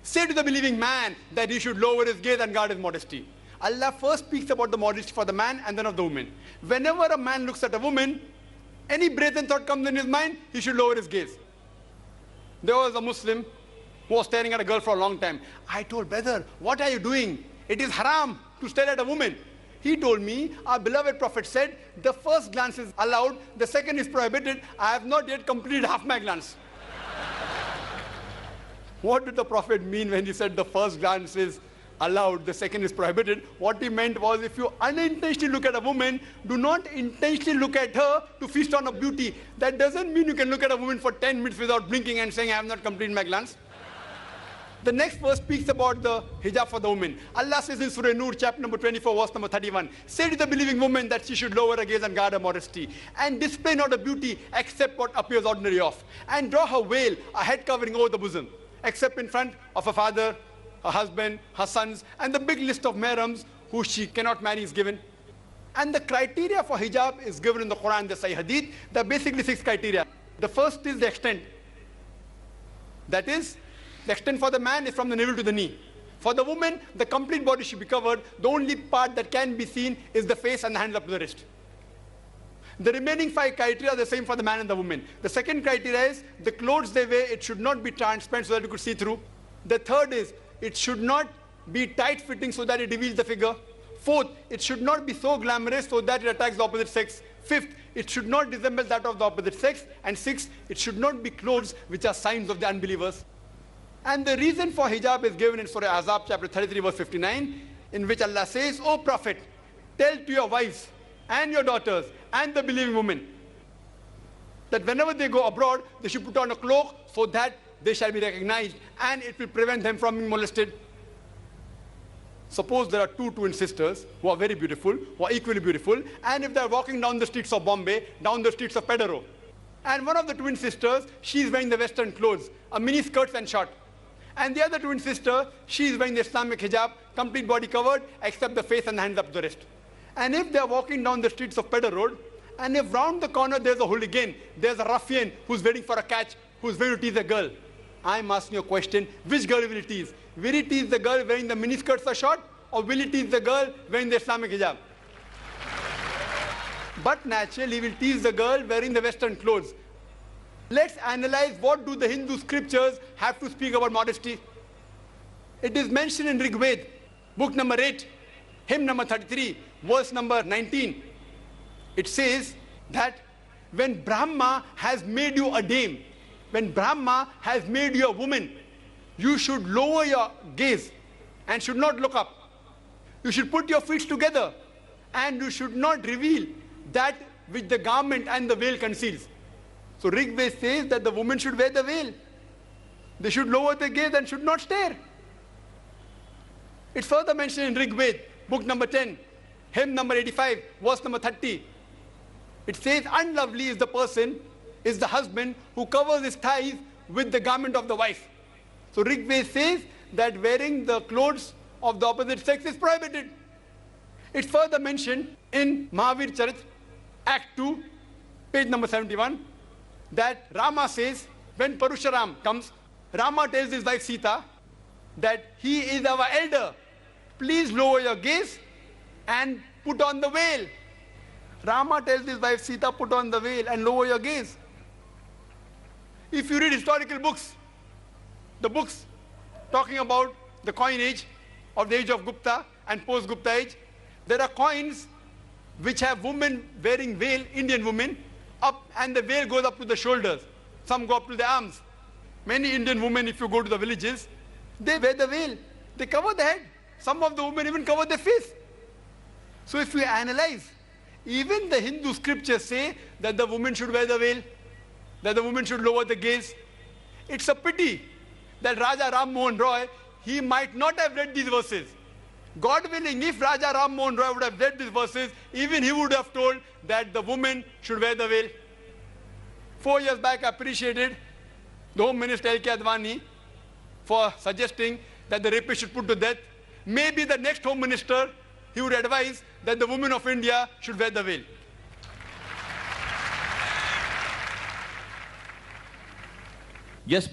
Say to the believing man that he should lower his gaze and guard his modesty. Allah first speaks about the modesty for the man and then of the woman. Whenever a man looks at a woman, any brazen thought comes in his mind, he should lower his gaze. There was a Muslim who was staring at a girl for a long time. I told, brother, what are you doing? It is haram to stare at a woman. He told me, our beloved Prophet said, the first glance is allowed, the second is prohibited. I have not yet completed half my glance. What did the Prophet mean when he said the first glance is allowed, the second is prohibited? What he meant was, if you unintentionally look at a woman, do not intentionally look at her to feast on her beauty. That doesn't mean you can look at a woman for 10 minutes without blinking and saying, I have not completed my glance. The next verse speaks about the hijab for the woman. Allah says in Surah Nur, chapter number 24, verse number 31, say to the believing woman that she should lower her gaze and guard her modesty, and display not her beauty except what appears ordinary of, and draw her veil, a head covering over the bosom, except in front of her father, her husband, her sons, and the big list of mahrams who she cannot marry is given. And the criteria for hijab is given in the Quran, the Sahih Hadith. There are basically 6 criteria. The first is the extent. That is, the extent for the man is from the navel to the knee. For the woman, the complete body should be covered. The only part that can be seen is the face and the hands up to the wrist. The remaining 5 criteria are the same for the man and the woman. The second criteria is the clothes they wear, it should not be transparent so that you could see through. The third is it should not be tight-fitting so that it reveals the figure. Fourth, it should not be so glamorous so that it attacks the opposite sex. Fifth, it should not resemble that of the opposite sex. And sixth, it should not be clothes which are signs of the unbelievers. And the reason for hijab is given in Surah Ahzab, chapter 33, verse 59, in which Allah says, O Prophet, tell to your wives and your daughters and the believing women that whenever they go abroad, they should put on a cloak so that they shall be recognized and it will prevent them from being molested. Suppose there are 2 twin sisters who are very beautiful, who are equally beautiful, and if they are walking down the streets of Bombay, down the streets of Pedaro, and one of the twin sisters, she is wearing the Western clothes, a mini skirt and short. And the other twin sister, she is wearing the Islamic hijab, complete body covered, except the face and hands up to the wrist. And if they are walking down the streets of Pedder Road, and if round the corner there's a hooligan, there's a ruffian who's waiting for a catch, who's going to tease a girl, I'm asking you a question, which girl will he tease? Will he tease the girl wearing the miniskirts or short, or will he tease the girl wearing the Islamic hijab? But naturally, he will tease the girl wearing the Western clothes. Let's analyze what do the Hindu scriptures have to speak about modesty. It is mentioned in Rig Veda, book number 8, hymn number 33, verse number 19. It says that when Brahma has made you a dame, when Brahma has made you a woman, you should lower your gaze and should not look up. You should put your feet together and you should not reveal that which the garment and the veil conceals. So Rig Veda says that the woman should wear the veil. They should lower their gaze and should not stare. It's further mentioned in Rig Veda, book number 10, hymn number 85, verse number 30. It says, unlovely is the person, is the husband who covers his thighs with the garment of the wife. So Rig Veda says that wearing the clothes of the opposite sex is prohibited. It's further mentioned in Mahavir Charit, Act 2, page number 71, that Rama says, when Parusharam comes, Rama tells his wife Sita that he is our elder. Please lower your gaze and put on the veil. Rama tells his wife Sita, put on the veil and lower your gaze. If you read historical books, the books talking about the coin age of the age of Gupta and post-Gupta age, there are coins which have women wearing veil, Indian women, up, and the veil goes up to the shoulders. Some go up to the arms. Many Indian women, if you go to the villages, they wear the veil. They cover the head. Some of the women even cover their face. So if you analyze, even the Hindu scriptures say that the woman should wear the veil, that the woman should lower the gaze. It's a pity that Raja Ram Mohan Roy, he might not have read these verses. God willing, if Raja Ram Mohan Roy would have read these verses, even he would have told that the woman should wear the veil. 4 years back, I appreciated the Home Minister L.K. Advani for suggesting that the rapist should put to death. Maybe the next Home Minister, he would advise that the women of India should wear the veil. Yes.